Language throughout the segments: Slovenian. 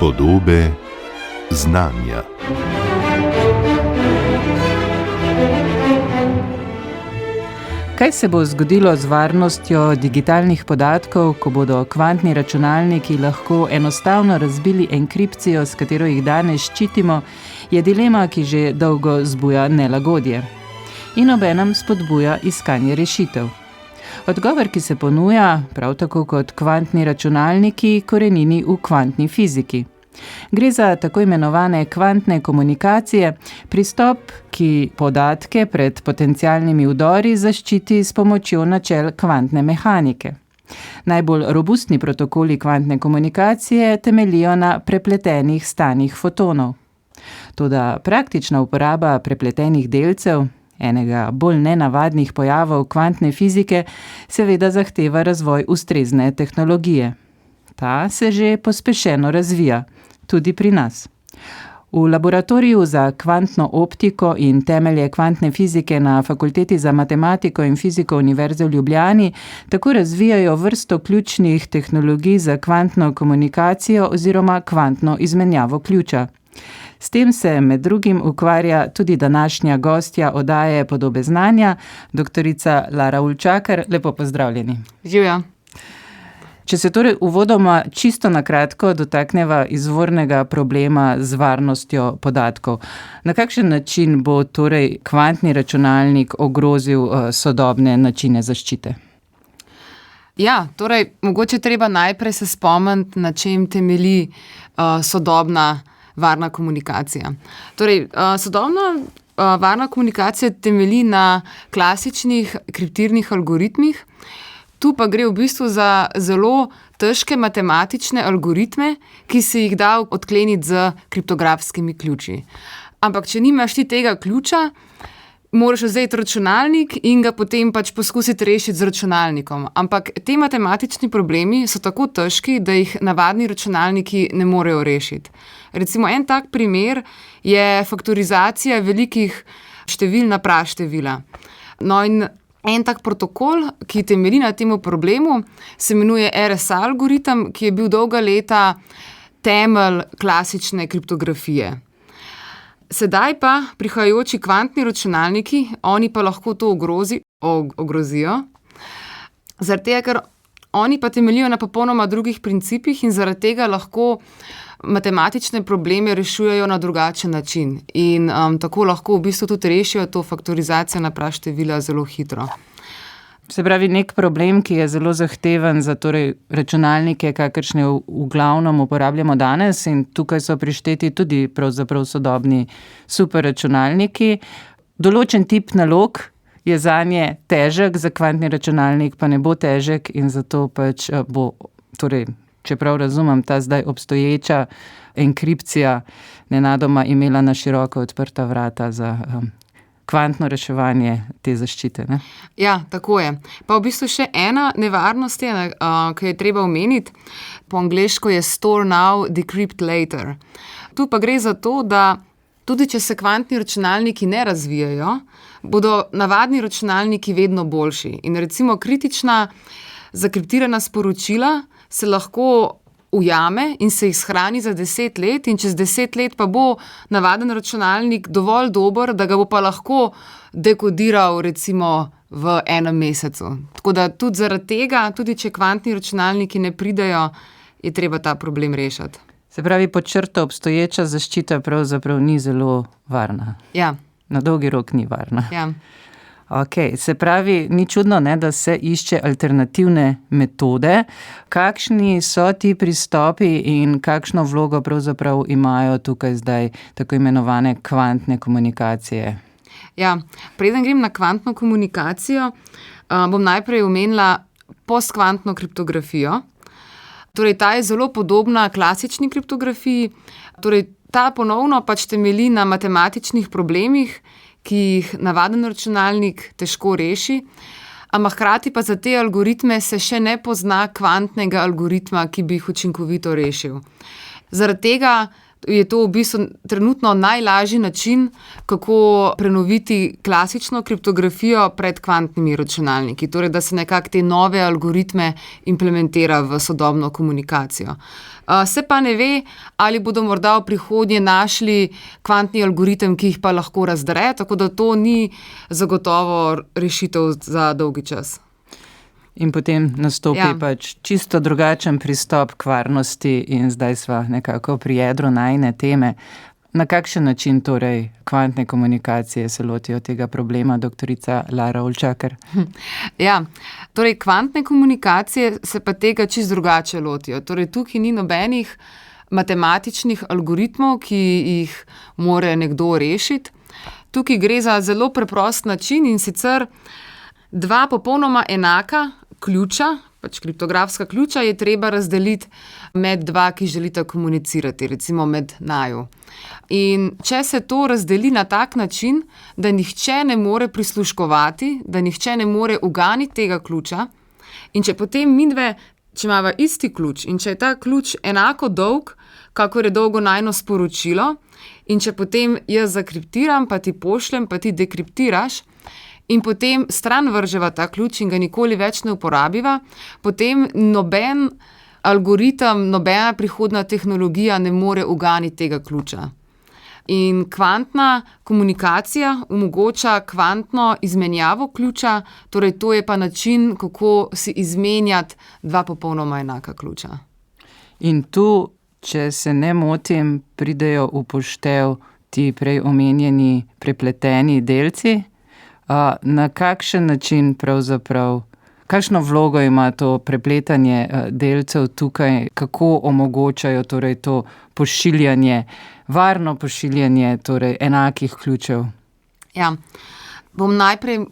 Podobe znanja. Kaj se bo zgodilo z varnostjo digitalnih podatkov, ko bodo kvantni računalniki lahko enostavno razbili enkripcijo, s katero jih danes ščitimo, je dilema, ki že dolgo zbuja nelagodje. In obenem spodbuja iskanje rešitev. Odgovor, ki se ponuja, prav tako kot kvantni računalniki, korenini v kvantni fiziki. Gre za tako imenovane kvantne komunikacije, pristop, ki podatke pred potencialnimi vdori zaščiti s pomočjo načel kvantne mehanike. Najbolj robustni protokoli kvantne komunikacije temeljijo na prepletenih stanjih fotonov. Toda praktična uporaba prepletenih delcev, enega bolj nenavadnih pojavov kvantne fizike, seveda zahteva razvoj ustrezne tehnologije. Ta se že pospešeno razvija, tudi pri nas. V laboratoriju za kvantno optiko in temelje kvantne fizike na Fakulteti za matematiko in fiziko Univerze v Ljubljani tako razvijajo vrsto ključnih tehnologij za kvantno komunikacijo oziroma kvantno izmenjavo ključa. S tem se med drugim ukvarja tudi današnja gostja oddaje Podobe znanja, doktorica Lara Ulčakar. Lepo pozdravljeni. Živjo. Če se torej uvodoma čisto na kratko dotakneva izvornega problema z varnostjo podatkov. Na kakšen način bo torej kvantni računalnik ogrozil sodobne načine zaščite? Ja, torej, mogoče treba najprej se spomniti, na čem temelji sodobna varna komunikacija. Torej, sodobna varna komunikacija temelji na klasičnih kriptirnih algoritmih. Tu pa gre v bistvu za zelo težke matematične algoritme, ki se jih da odkleniti z kriptografskimi ključi. Ampak, če nimaš ti tega ključa, moraš vzeti računalnik in ga potem poskusiti rešiti z računalnikom. Ampak te matematični problemi so tako težki, da jih navadni računalniki ne morejo rešiti. Recimo en tak primer je faktorizacija velikih števil na praštevila. No in en tak protokol, ki temelji na temu problemu, se imenuje RSA algoritem, ki je bil dolga leta temelj klasične kriptografije. Sedaj pa prihajajoči kvantni računalniki, oni pa lahko to ogrozijo, zaradi tega, ker oni pa temeljijo na popolnoma drugih principih in zaradi tega lahko matematične probleme rešujejo na drugačen način. In tako lahko v bistvu tudi rešijo to faktorizacijo na praštevila zelo hitro. Se pravi, nek problem, ki je zelo zahteven za torej računalnike, kakršne v glavnem uporabljamo danes, in tukaj so prišteti tudi pravzaprav sodobni superračunalniki. Določen tip nalog je zanje težek, za kvantni računalnik pa ne bo težek in zato bo, torej, čeprav razumem, ta zdaj obstoječa enkripcija nenadoma imela na široko odprta vrata za kvantno reševanje te zaščite, ne? Ja, tako je. Pa v bistvu še ena nevarnost je, ki je treba omeniti, po angleško je store now, decrypt later. Tu pa gre za to, da tudi če se kvantni računalniki ne razvijajo, bodo navadni računalniki vedno boljši. In recimo kritična zakriptirana sporočila se lahko ujame in se jih shrani za 10 let in čez 10 let pa bo navaden računalnik dovolj dober, da ga bo pa lahko dekodiral recimo v enem mesecu. Tako da tudi zaradi tega, tudi če kvantni računalniki ne pridejo, je treba ta problem rešiti. Se pravi, pod črto obstoječa zaščita pravzaprav ni zelo varna. Ja. Na dolgi rok ni varna. Ja. Ok, se pravi, ni čudno, ne, da se išče alternativne metode. Kakšni so ti pristopi in kakšno vlogo pravzaprav imajo tukaj zdaj tako imenovane kvantne komunikacije? Ja, preden grem na kvantno komunikacijo, bom najprej omenila postkvantno kriptografijo. Torej, ta je zelo podobna klasični kriptografiji. Torej, ta ponovno temelji na matematičnih problemih, ki jih navaden računalnik težko reši, ampak hkrati pa za te algoritme se še ne pozna kvantnega algoritma, ki bi jih učinkovito rešil. Zaradi tega je to v bistvu trenutno najlažji način, kako prenoviti klasično kriptografijo pred kvantnimi računalniki, torej da se nekako te nove algoritme implementira v sodobno komunikacijo. Se pa ne ve, ali bodo morda v prihodnje našli kvantni algoritem, ki jih pa lahko razdre, tako da to ni zagotovo rešitev za dolgi čas. In potem nastopi pač čisto drugačen pristop k varnosti in zdaj sva nekako pri jedru najine teme. Na kakšen način torej kvantne komunikacije se lotijo tega problema, doktorica Lara Olčakar? Ja, torej kvantne komunikacije se pa tega čisto drugače lotijo. Torej tukaj ni nobenih matematičnih algoritmov, ki jih mora nekdo rešiti. Tukaj gre za zelo preprost način, in sicer dva popolnoma enaka ključa, pač kriptografska ključa, je treba razdeliti med dva, ki želita komunicirati, recimo med naju. In če se to razdeli na tak način, da nihče ne more prisluškovati, da nihče ne more uganiti tega ključa, in če potem midve, če imava isti ključ in če je ta ključ enako dolg, kakor je dolgo najino sporočilo, in če potem jaz zakriptiram, pa ti pošljem, pa ti dekriptiraš, in potem stran vrževa ta ključ in ga nikoli več ne uporabiva, potem noben algoritem, nobena prihodna tehnologija ne more uganiti tega ključa. In kvantna komunikacija omogoča kvantno izmenjavo ključa, torej to je pa način, kako si izmenjati dva popolnoma enaka ključa. In tu, če se ne motim, pridejo v poštev ti prej omenjeni prepleteni delci. Na kakšen način pravzaprav, kakšno vlogo ima to prepletanje delcev tukaj, kako omogočajo torej to pošiljanje, varno pošiljanje torej enakih ključev? Ja, bom najprej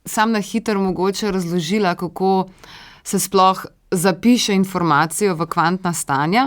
sam na hitro mogoče razložila, kako se sploh zapiše informacijo v kvantna stanja.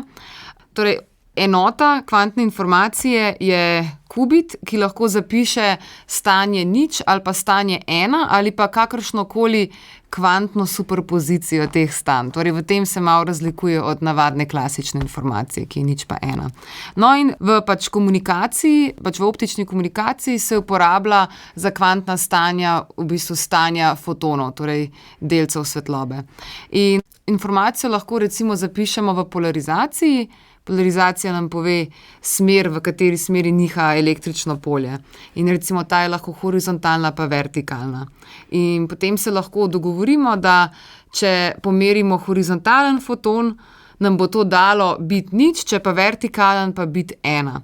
Torej, enota kvantne informacije je kubit, ki lahko zapiše stanje 0 ali pa stanje 1 ali pa kakršnokoli kvantno superpozicijo teh stanj. Torej, v tem se malo razlikuje od navadne klasične informacije, ki je 0 pa 1. No, in v komunikaciji, v optični komunikaciji se uporablja za kvantna stanja v bistvu stanja fotonov, torej delcev svetlobe. In informacijo lahko recimo zapišemo v polarizaciji. Polarizacija nam pove smer, v kateri smeri niha električno polje. In recimo ta je lahko horizontalna pa vertikalna. In potem se lahko dogovorimo, da če pomerimo horizontalen foton, nam bo to dalo bit 0, če pa vertikalen pa bit 1.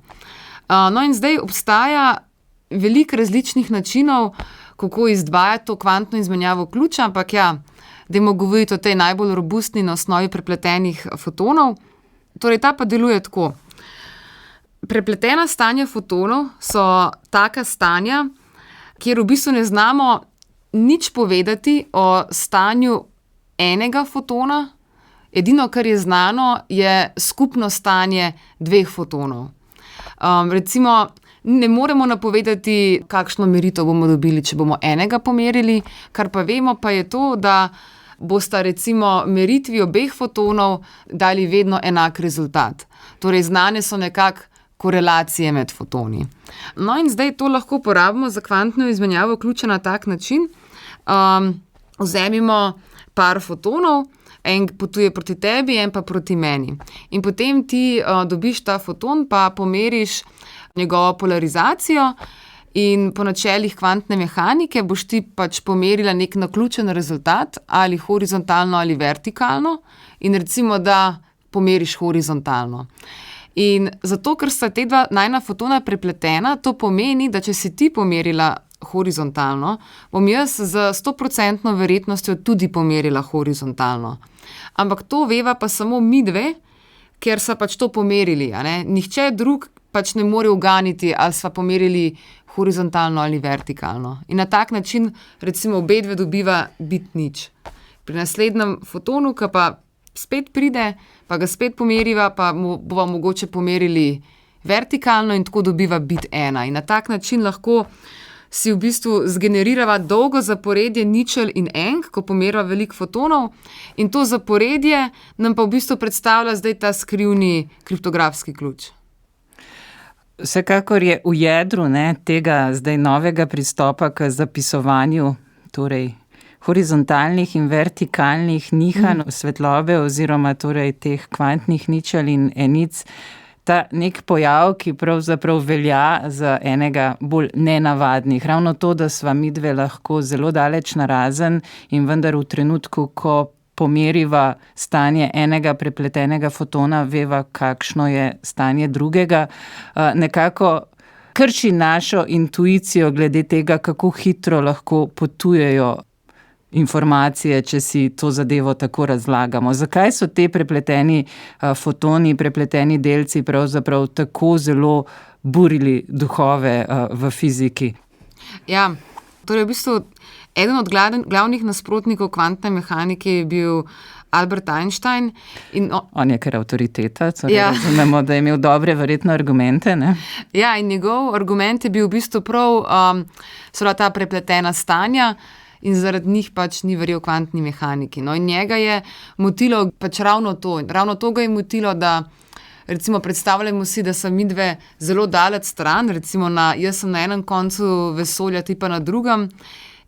No in zdaj obstaja veliko različnih načinov, kako izdvajati to kvantno izmenjavo ključa, ampak dajmo govoriti o tej najbolj robustni na osnovi prepletenih fotonov. Torej, ta pa deluje tako. Prepletena stanja fotonov so taka stanja, kjer v bistvu ne znamo nič povedati o stanju enega fotona. Edino, kar je znano, je skupno stanje dveh fotonov. Recimo, ne moremo napovedati, kakšno meritev bomo dobili, če bomo enega pomerili, kar pa vemo pa je to, da bosta recimo meritvi obeh fotonov dali vedno enak rezultat. Torej, znane so nekako korelacije med fotoni. No in zdaj to lahko uporabimo za kvantno izmenjavo ključa na tak način. Vzemimo par fotonov, en potuje proti tebi, en pa proti meni. In potem ti dobiš ta foton, pa pomeriš njegovo polarizacijo, in po načelih kvantne mehanike boš ti pač pomerila nek naključen rezultat, ali horizontalno ali vertikalno, in recimo, da pomeriš horizontalno. In zato, ker sta te dva najina fotona prepletena, to pomeni, da če si ti pomerila horizontalno, bom jaz z 100% verjetnostjo tudi pomerila horizontalno. Ampak to veva pa samo mi dve, ker sva pač to pomerili. Nihče drug pač ne more uganiti, ali sva pomerili horizontalno ali vertikalno. In na tak način recimo obe dve dobiva bit 0. Pri naslednjem fotonu, ki pa spet pride, pa ga spet pomeriva, pa bova mogoče pomerili vertikalno in tako dobiva bit 1. In na tak način lahko si v bistvu zgenerirava dolgo zaporedje ničel in enk, ko pomeriva veliko fotonov, in to zaporedje nam pa v bistvu predstavlja zdaj ta skrivni kriptografski ključ. Vsekakor je v jedru tega zdaj novega pristopa k zapisovanju, torej horizontalnih in vertikalnih nihanj svetlobe oziroma torej teh kvantnih ničel in enic, ta nek pojav, ki pravzaprav velja za enega bolj nenavadnih. Ravno to, da sva midve lahko zelo daleč narazen in vendar v trenutku, ko pomeriva stanje enega prepletenega fotona, veva, kakšno je stanje drugega, nekako krši našo intuicijo glede tega, kako hitro lahko potujejo informacije, če si to zadevo tako razlagamo. Zakaj so te prepleteni fotoni, prepleteni delci pravzaprav tako zelo burili duhove v fiziki? Ja, torej v bistvu eden od glavnih nasprotnikov kvantne mehanike je bil Albert Einstein. On je kar avtoriteta, razumemo, da je imel dobre verjetno argumente, ne? Ja, in njegov argument je bil v bistvu prav ta prepletena stanja in zaradi njih ni verjel kvantni mehaniki. No, in njega je motilo ravno to. Ravno to ga je motilo, da recimo predstavljamo si, da so midve zelo daleč stran, recimo jaz sem na enem koncu vesolja, ti pa na drugem.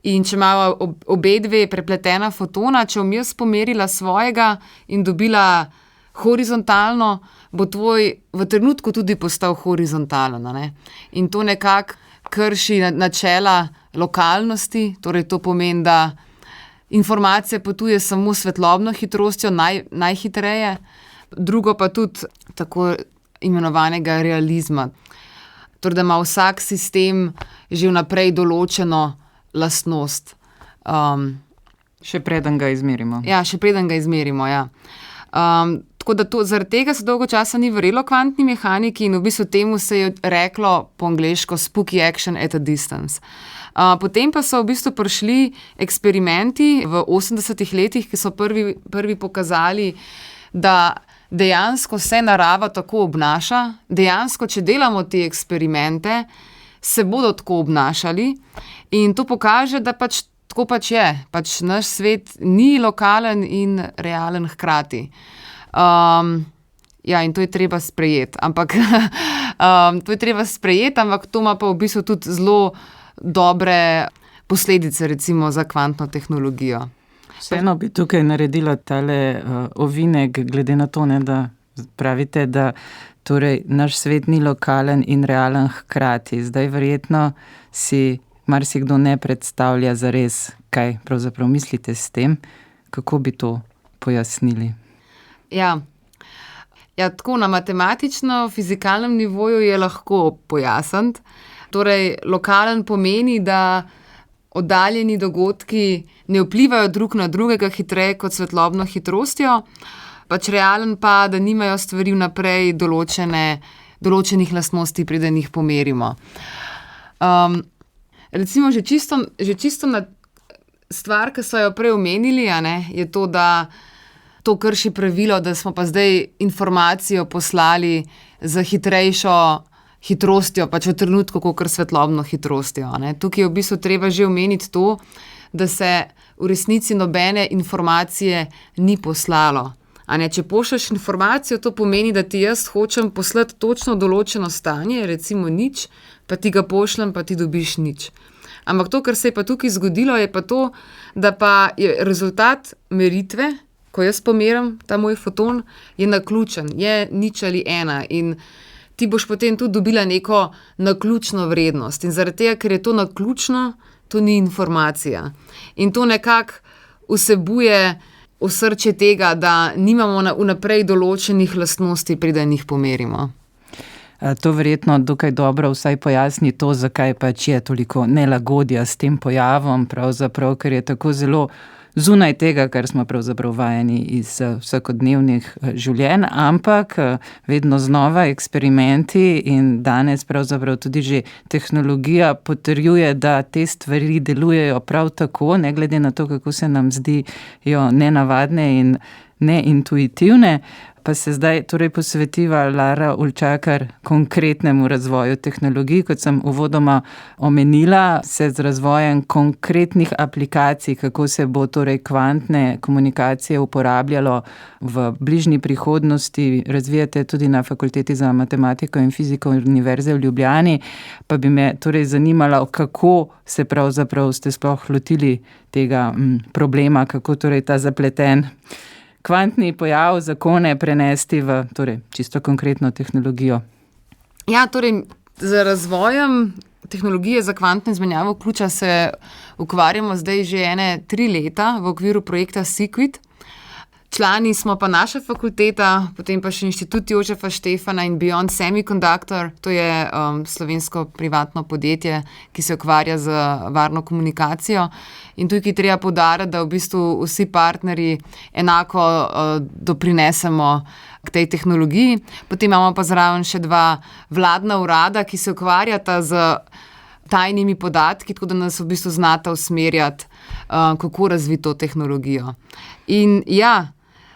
In če imava obe dve prepletena fotona, če bom jaz pomerila svojega in dobila horizontalno, bo tvoj v trenutku tudi postal horizontalen. Ne? In to nekako krši načela lokalnosti, torej to pomeni, da informacija potuje samo s svetlobno hitrostjo najhitreje, drugo pa tudi tako imenovanega realizma. Torej, da ima vsak sistem že vnaprej določeno lastnost. Še preden ga izmerimo. Ja, še preden ga izmerimo, ja. Tako da zaradi tega se dolgo časa ni verjelo kvantni mehaniki in v bistvu temu se je reklo po angleško spooky action at a distance. Potem pa so v bistvu prišli eksperimenti v 80-ih letih, ki so prvi pokazali, da dejansko se narava tako obnaša, dejansko, če delamo te eksperimente, se bodo tako obnašali in to pokaže, da tako je. Naš svet ni lokalen in realen hkrati. Ja, in to je treba sprejeti. Ampak to ima pa v bistvu tudi zelo dobre posledice, recimo za kvantno tehnologijo. Vseeno bi tukaj naredila tale ovinek, glede na to, da pravite, da torej naš svet ni lokalen in realen hkrati. Zdaj verjetno si marsikdo ne predstavlja zares, kaj pravzaprav mislite s tem. Kako bi to pojasnili? Ja, tako na matematično-fizikalnem nivoju je lahko pojasniti. Torej, lokalen pomeni, da oddaljeni dogodki ne vplivajo drug na drugega hitreje kot svetlobno hitrostjo, realen pa, da nimajo stvari vnaprej določenih lastnosti, preden jih pomerimo. Recimo že čisto na stvar, ki so jo prej omenili, je to, da to krši pravilo, da smo pa zdaj informacijo poslali z hitrejšo hitrostjo, v trenutku, kakor svetlobno hitrostjo. Tukaj je v bistvu treba že omeniti to, da se v resnici nobene informacije ni poslalo. Če pošlješ informacijo, to pomeni, da ti jaz hočem poslati točno določeno stanje, recimo nič, pa ti ga pošljem, pa ti dobiš nič. Ampak to, kar se je pa tukaj zgodilo, je pa to, da pa je rezultat meritve, ko jaz pomerim ta moj foton, je naključen, je nič ali ena in ti boš potem tudi dobila neko naključno vrednost. In zaradi tega, ker je to naključno, to ni informacija. In to nekako vsebuje osrčje tega, da nimamo vnaprej določenih lastnosti, preden jih pomerimo. To verjetno dokaj dobro vsaj pojasni to, zakaj je toliko nelagodja s tem pojavom, pravzaprav, ker je tako zelo zunaj tega, kar smo pravzaprav vajeni iz vsakodnevnih življenj, ampak vedno znova eksperimenti in danes pravzaprav tudi že tehnologija potrjuje, da te stvari delujejo prav tako, ne glede na to, kako se nam zdijo nenavadne in neintuitivne. Pa se zdaj torej posvetiva Lara Ulčakar konkretnemu razvoju tehnologij. Kot sem uvodoma omenila, se z razvojem konkretnih aplikacij, kako se bo torej kvantne komunikacije uporabljalo v bližnji prihodnosti, razvijate tudi na Fakulteti za matematiko in fiziko Univerze v Ljubljani. Pa bi me torej zanimalo, kako se pravzaprav ste sploh lotili tega problema, kako torej ta zapleten kvantni pojav, zakone prenesti v torej, čisto konkretno tehnologijo. Ja, torej z razvojem tehnologije za kvantno izmenjavo ključa se ukvarjamo zdaj že 3 leta v okviru projekta Sequit. Člani smo pa naša fakulteta, potem pa še Inštitut Jožefa Štefana in Beyond Semiconductor, to je slovensko privatno podjetje, ki se ukvarja z varno komunikacijo. In tukaj treba poudariti, da v bistvu vsi partnerji enako doprinesemo k tej tehnologiji. Potem imamo pa zraven še 2 vladna urada, ki se ukvarjata z tajnimi podatki, tako da nas v bistvu znata usmerjati, kako razviti to tehnologijo. In ja,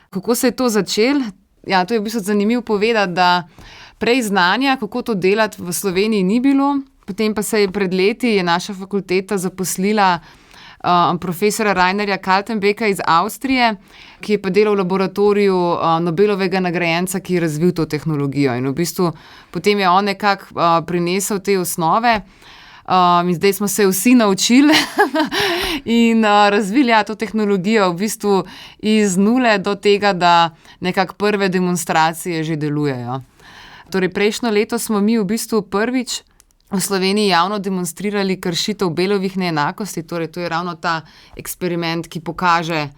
kako se je to začelo? Ja, to je v bistvu zanimivo povedati, da prej znanja, kako to delati v Sloveniji ni bilo. Potem pa se je pred leti naša fakulteta zaposlila profesora Rainerja Kaltenbecka iz Avstrije, ki je pa delal v laboratoriju Nobelovega nagrajenca, ki je razvil to tehnologijo. In v bistvu potem je on nekako prinesel te osnove. In zdaj smo se vsi naučili in razvili to tehnologijo v bistvu iz nule do tega, da nekako prve demonstracije že delujejo. Torej, prejšnjo leto smo mi v bistvu prvič v Sloveniji javno demonstrirali kršitev Belovih neenakosti, torej to je ravno ta eksperiment, ki pokaže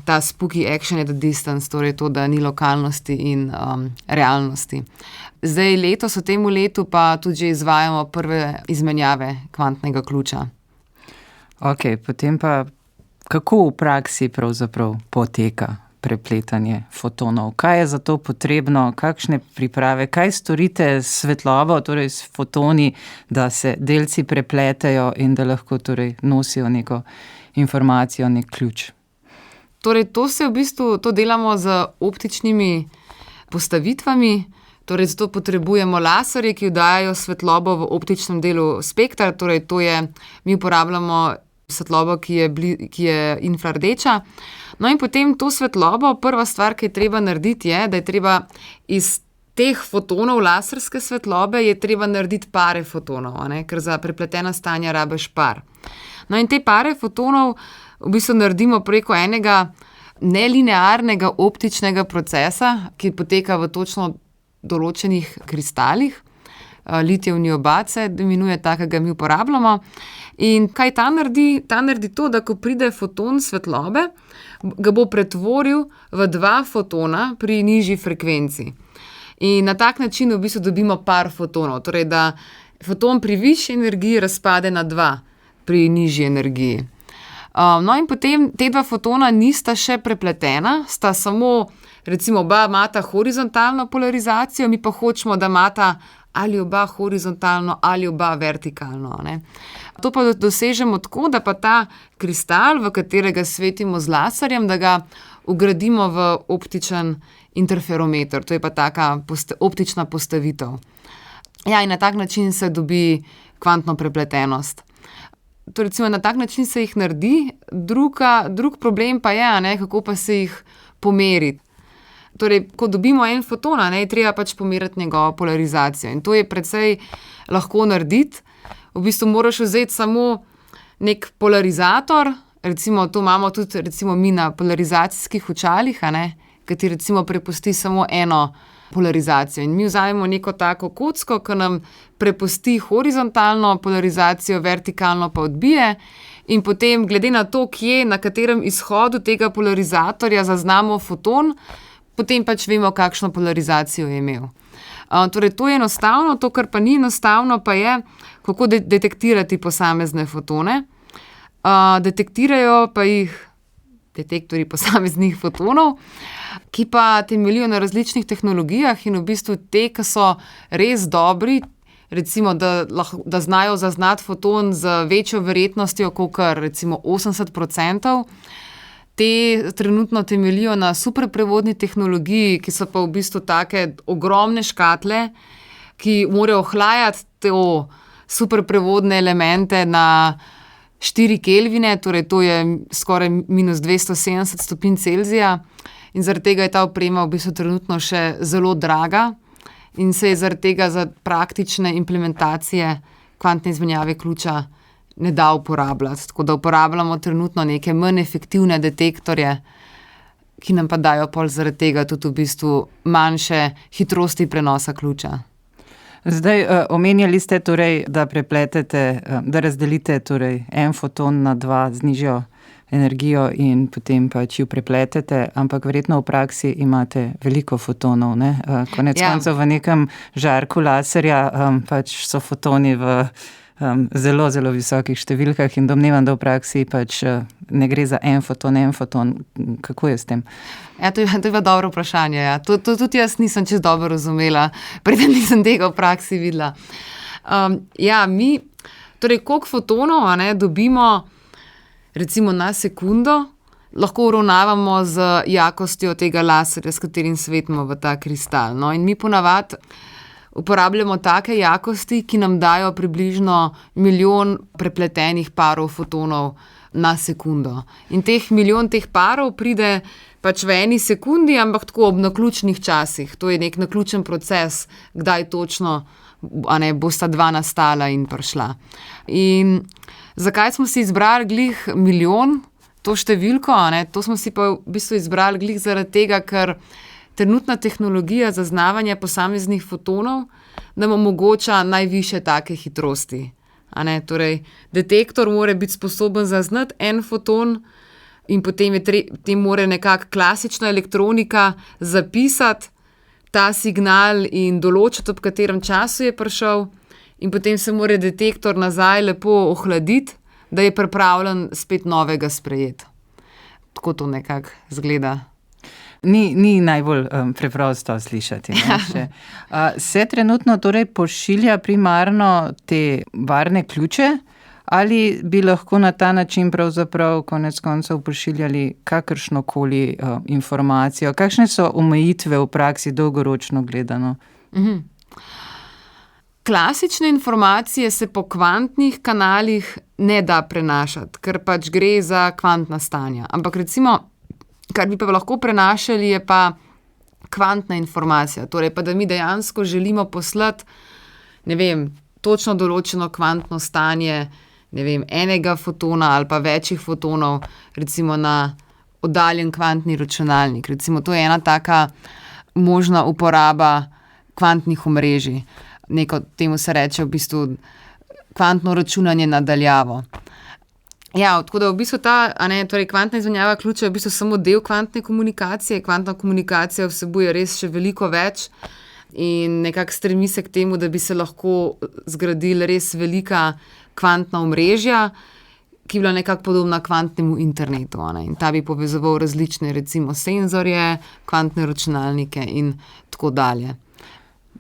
ta spooky action at a distance, torej to, da ni lokalnosti in realnosti. Zdaj letos, v temu letu pa tudi že izvajamo prve izmenjave kvantnega ključa. Ok, potem pa kako v praksi pravzaprav poteka prepletanje fotonov? Kaj je za to potrebno? Kakšne priprave? Kaj storite s svetlobo, torej s fotoni, da se delci prepletajo in da lahko torej nosijo neko informacijo, nek ključ? Torej, to delamo z optičnimi postavitvami. Torej, zato potrebujemo laserje, ki vdajajo svetlobo v optičnem delu spektra. Torej, mi uporabljamo svetlobo, ki je infrardeča. No in potem to svetlobo, prva stvar, ki je treba narediti, je, da je treba iz teh fotonov laserske svetlobe je treba narediti pare fotonov, ker za prepletena stanja rabiš par. No in te pare fotonov v bistvu naredimo preko enega nelinearnega optičnega procesa, ki poteka v točno določenih kristalih, litijev niobat imenuje, takega mi uporabljamo. In kaj ta naredi? Ta naredi to, da ko pride foton svetlobe, ga bo pretvoril v 2 fotona pri nižji frekvenci. In na tak način v bistvu dobimo par fotonov, torej da foton pri višji energiji razpade na 2 pri nižji energiji. No in potem te 2 fotona nista še prepletena, sta samo, recimo oba imata horizontalno polarizacijo, mi pa hočemo, da imata ali oba horizontalno ali oba vertikalno. To pa dosežemo tako, da pa ta kristal, v katerega svetimo z laserjem, da ga vgradimo v optičen interferometer. To je pa taka optična postavitev. Ja, in na tak način se dobi kvantno prepletenost. To recimo na tak način se jih naredi, drug problem pa je, kako pa se jih pomeriti. Torej, ko dobimo en foton, je treba pač pomeriti njegovo polarizacijo in to je precej lahko narediti. V bistvu moraš vzeti samo nek polarizator, recimo to imamo tudi recimo mi na polarizacijskih očalih, ki ti recimo prepusti samo eno polarizacijo. In mi vzamemo neko tako kocko, ki nam prepusti horizontalno polarizacijo, vertikalno pa odbije. In potem, glede na to, kje, na katerem izhodu tega polarizatorja zaznamo foton, potem pač vemo, kakšno polarizacijo je imel. Torej, to je enostavno, to, kar pa ni enostavno, pa je, kako detektirati posamezne fotone. Detektirajo pa jih detektorji posameznih fotonov, ki pa temeljijo na različnih tehnologijah in v bistvu te, ki so res dobri, recimo, da znajo zaznati foton z večjo verjetnostjo, kakor recimo 80%, Te trenutno temeljijo na superprevodni tehnologiji, ki so pa v bistvu take ogromne škatle, ki morajo ohlajati te superprevodne elemente na 4 Kelvine, torej to je skoraj minus 270 stopinj Celzija. In zaradi tega je ta oprema v bistvu trenutno še zelo draga in se je zaradi tega za praktične implementacije kvantne izmenjave ključa ne da uporabljati. Tako da uporabljamo trenutno neke manj efektivne detektorje, ki nam pa dajo pol zaradi tega tudi v bistvu manjše hitrosti prenosa ključa. Zdaj, omenjali ste torej, da prepletete, da razdelite torej en foton na 2 z nižjo energijo in potem pač ju prepletete, ampak verjetno v praksi imate veliko fotonov, ne? Konec koncev v nekem žarku laserja pač so fotoni v zelo, zelo visokih številkah in domnevam, da v praksi pač ne gre za en foton. Kako je s tem? Ja, to je pa dobro vprašanje. Ja. To tudi jaz nisem čez dobro razumela, preden nisem tega v praksi videla. Torej, koliko fotonov dobimo recimo na sekundo, lahko uravnavamo z jakostjo tega laserja, s katerim svetimo v ta kristal. No, in mi ponavadi uporabljamo take jakosti, ki nam dajo približno 1 milijon prepletenih parov fotonov na sekundo. In 1 milijon teh parov pride pač v eni sekundi, ampak tako ob naključnih časih. To je nek naključen proces, kdaj točno bosta 2 nastala in prišla. In zakaj smo si izbrali glih 1 milijon, to številko? To smo si pa v bistvu izbrali glih zaradi tega, ker trenutna tehnologija zaznavanja posameznih fotonov nam omogoča najvišje take hitrosti. Torej, detektor mora biti sposoben zaznati en foton in potem tem mora nekako klasična elektronika zapisati ta signal in določiti, ob katerem času je prišel, in potem se mora detektor nazaj lepo ohladiti, da je pripravljen spet novega sprejeti. Tako to nekako izgleda. Ni najbolj preprosto slišati. Se trenutno torej pošilja primarno te varne ključe ali bi lahko na ta način pravzaprav konec koncev pošiljali kakršnokoli informacijo? Kakšne so omejitve v praksi dolgoročno gledano? Klasične informacije se po kvantnih kanalih ne da prenašati, ker pač gre za kvantna stanja. Ampak recimo, kar bi pa lahko prenašali, je pa kvantna informacija. Torej pa, da mi dejansko želimo poslati, točno določeno kvantno stanje, enega fotona ali pa večjih fotonov, recimo na oddaljen kvantni računalnik. Recimo, to je ena taka možna uporaba kvantnih omrežij. Temu se reče v bistvu kvantno računanje na daljavo. Ja, tako da v bistvu torej kvantna izmenjava ključa je v bistvu samo del kvantne komunikacije. Kvantna komunikacija vsebuje res še veliko več in nekako stremi se k temu, da bi se lahko zgradili res velika kvantna omrežja, ki bi bila nekako podobna kvantnemu internetu. In ta bi povezoval različne recimo senzorje, kvantne računalnike in tako dalje.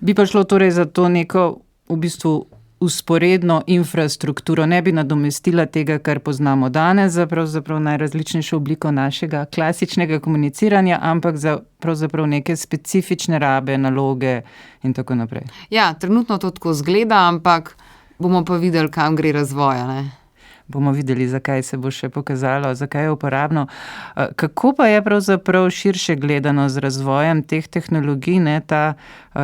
Bi pa šlo torej za to neko v bistvu usporedno infrastrukturo, ne bi nadomestila tega, kar poznamo danes, za pravzaprav najrazličnejšo obliko našega klasičnega komuniciranja, ampak za pravzaprav neke specifične rabe, naloge in tako naprej. Ja, trenutno to tako izgleda, ampak bomo pa videli, kam gre razvoj, ne? Bomo videli, zakaj se bo še pokazalo, zakaj je uporabno. Kako pa je pravzaprav širše gledano z razvojem teh tehnologij, ta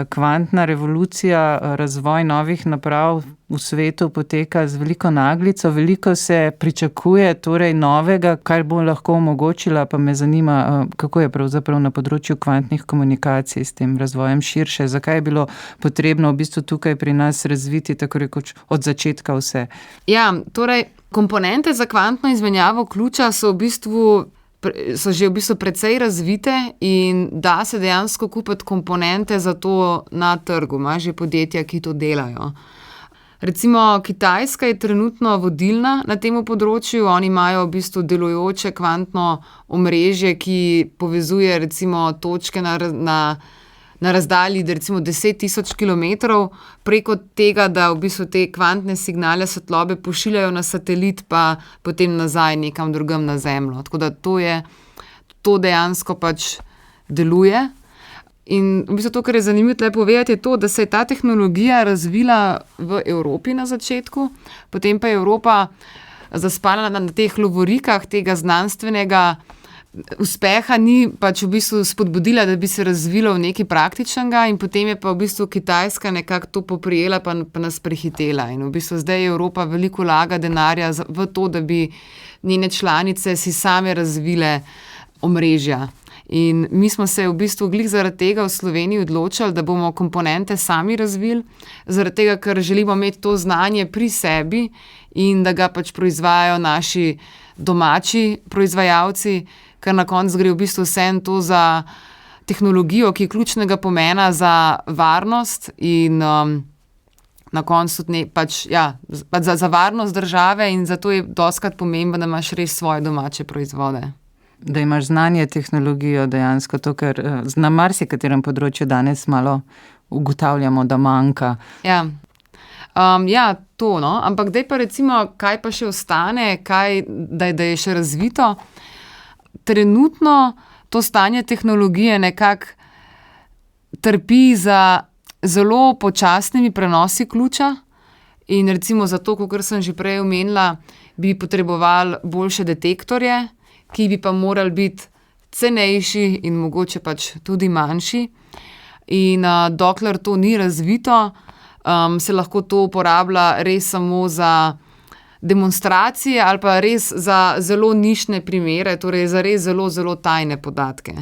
kvantna revolucija, razvoj novih naprav v svetu poteka z veliko naglico, veliko se pričakuje torej novega, kar bo lahko omogočila, pa me zanima, kako je pravzaprav na področju kvantnih komunikacij s tem razvojem širše, zakaj je bilo potrebno v bistvu tukaj pri nas razviti tako rekoč od začetka vse. Ja, torej komponente za kvantno izmenjavo ključa so že v bistvu precej razvite in da se dejansko kupiti komponente za to na trgu. Ima že podjetja, ki to delajo. Recimo Kitajska je trenutno vodilna na tem področju. Oni imajo v bistvu delujoče kvantno omrežje, ki povezuje recimo točke na razdalji recimo 10.000 kilometrov, preko tega, da v bistvu te kvantne signale svetlobe pošiljajo na satelit, pa potem nazaj nekam drugam na Zemljo. Tako da to je to dejansko pač deluje. In v bistvu to, kar je zanimivo tukaj povedati, je to, da se je ta tehnologija razvila v Evropi na začetku, potem pa je Evropa zaspala na teh lovorikah tega znanstvenega uspeha, ni pač v bistvu spodbudila, da bi se razvilo v nekaj praktičnega, in potem je pa v bistvu Kitajska nekako to poprijela pa nas prehitela. In v bistvu zdaj Evropa veliko vlaga denarja v to, da bi njene članice si same razvile omrežja. In mi smo se v bistvu glih zaradi tega v Sloveniji odločili, da bomo komponente sami razvili, zaradi tega, ker želimo imeti to znanje pri sebi in da ga pač proizvajajo naši domači proizvajalci, ker na koncu gre v bistvu vsem to za tehnologijo, ki je ključnega pomena za varnost in na koncu tudi za varnost države, in zato je dostikrat pomembno, da imaš res svoje domače proizvode. Da imaš znanje, tehnologijo dejansko, to, kar na marsikaterem področju danes malo ugotavljamo, da manjka. Ja, to, no. Ampak daj pa recimo, kaj pa še ostane, da je še razvito. Trenutno to stanje tehnologije nekako trpi za zelo počasnimi prenosi ključa in recimo zato, kakor sem že prej omenila, bi potrebovali boljše detektorje, ki bi pa morali biti cenejši in mogoče pač tudi manjši. In dokler to ni razvito, se lahko to uporablja res samo za demonstracije ali pa res za zelo nišne primere, torej za res zelo, zelo tajne podatke.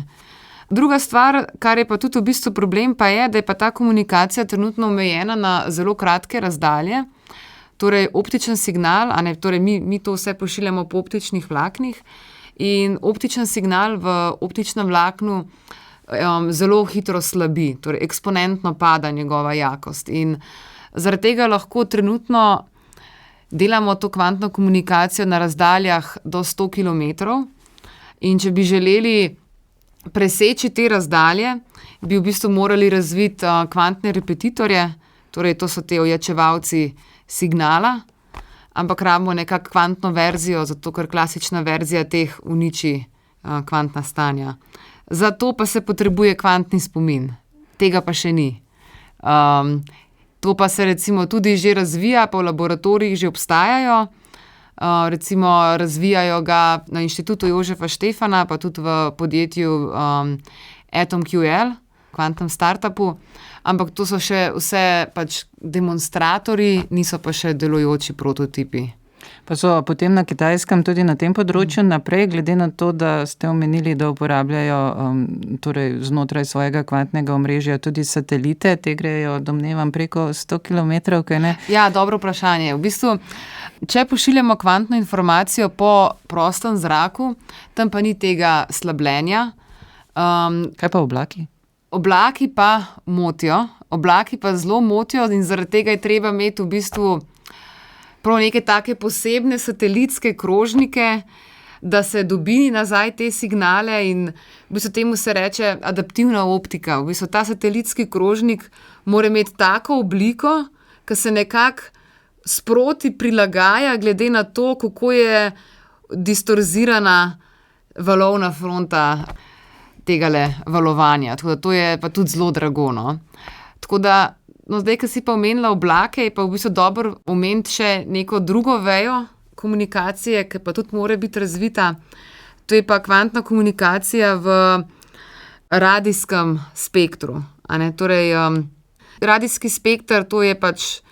Druga stvar, kar je pa tudi v bistvu problem, pa je, da je pa ta komunikacija trenutno omejena na zelo kratke razdalje. Torej optičen signal, torej mi to vse pošiljamo po optičnih vlaknih, in optičen signal v optičnem vlaknu zelo hitro slabi, torej eksponentno pada njegova jakost. In zaradi tega lahko trenutno delamo to kvantno komunikacijo na razdaljah do 100 kilometrov, in če bi želeli preseči te razdalje, bi v bistvu morali razviti kvantne repetitorje, torej to so te ojačevalci signala, ampak rabimo nekako kvantno verzijo, zato ker klasična verzija teh uniči kvantna stanja. Zato pa se potrebuje kvantni spomin. Tega pa še ni. To pa se recimo tudi že razvija, pa v laboratorijih že obstajajo. Recimo razvijajo ga na Inštitutu Jožefa Štefana, pa tudi v podjetju AtomQL, kvantnem startupu. Ampak to so še vse pač demonstratorji, niso pa še delujoči prototipi. Pa so potem na Kitajskem tudi na tem področju naprej, glede na to, da ste omenili, da uporabljajo torej znotraj svojega kvantnega omrežja tudi satelite, te grejo, domnevam, preko 100 kilometrov, kaj ne? Ja, dobro vprašanje. V bistvu, če pošiljamo kvantno informacijo po prostem zraku, tam pa ni tega slabljenja. Kaj pa oblaki? Oblaki pa motijo. Oblaki pa zelo motijo in zaradi tega je treba imeti v bistvu prav neke take posebne satelitske krožnike, da se dobi nazaj te signale, in v bistvu temu se reče adaptivna optika. V bistvu ta satelitski krožnik mora imeti tako obliko, ki se nekako sproti prilagaja glede na to, kako je distorzirana valovna fronta tegale valovanja. Tako da to je pa tudi zelo drago, no. Tako da zdaj, ko si pa omenila oblake, je pa v bistvu dobro omeniti še neko drugo vejo komunikacije, ki pa tudi mora biti razvita. To je pa kvantna komunikacija v radijskem spektru. Torej, radijski spekter, to je pač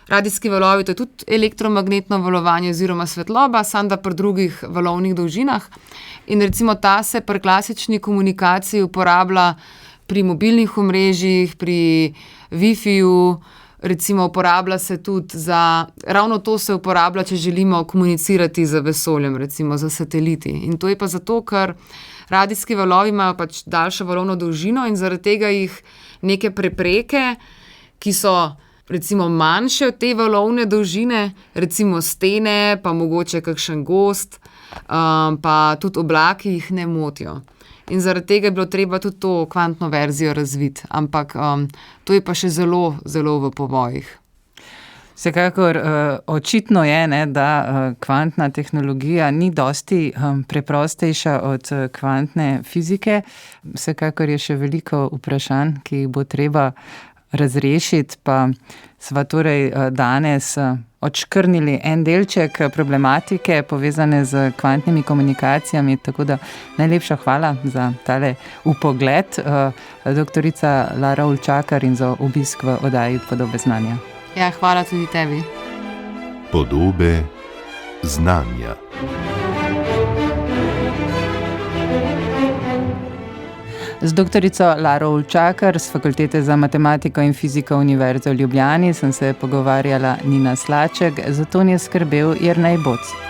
radijski valovi, to je tudi elektromagnetno valovanje oziroma svetloba, samo da pri drugih valovnih dolžinah. In recimo ta se pri klasični komunikaciji uporablja pri mobilnih omrežjih, pri Wi-Fiju, recimo uporablja se tudi ravno to se uporablja, če želimo komunicirati z vesoljem, recimo za sateliti. In to je pa zato, ker radijski valovi imajo pač daljšo valovno dolžino in zaradi tega jih neke prepreke, ki so recimo manjše od te valovne dolžine, recimo stene, pa mogoče kakšen gozd, pa tudi oblaki jih ne motijo. In zaradi tega je bilo treba tudi to kvantno verzijo razviti, ampak to je pa še zelo, zelo v povojih. Vsekakor očitno je, ne, da kvantna tehnologija ni dosti preprostejša od kvantne fizike. Vsekakor je še veliko vprašanj, ki jih bo treba razrešiti, pa sva torej danes odškrnili en delček problematike povezane z kvantnimi komunikacijami, tako da najlepša hvala za tale vpogled, doktorica Lara Ulčakar, in za obisk v oddaji Podobe znanja. Ja, hvala tudi tebi. Podobe znanja. Z doktorico Laro Ulčakar z Fakultete za matematiko in fiziko Univerze v Ljubljani sem se pogovarjala Nina Slaček, za ton je skrbel Jernej Boc.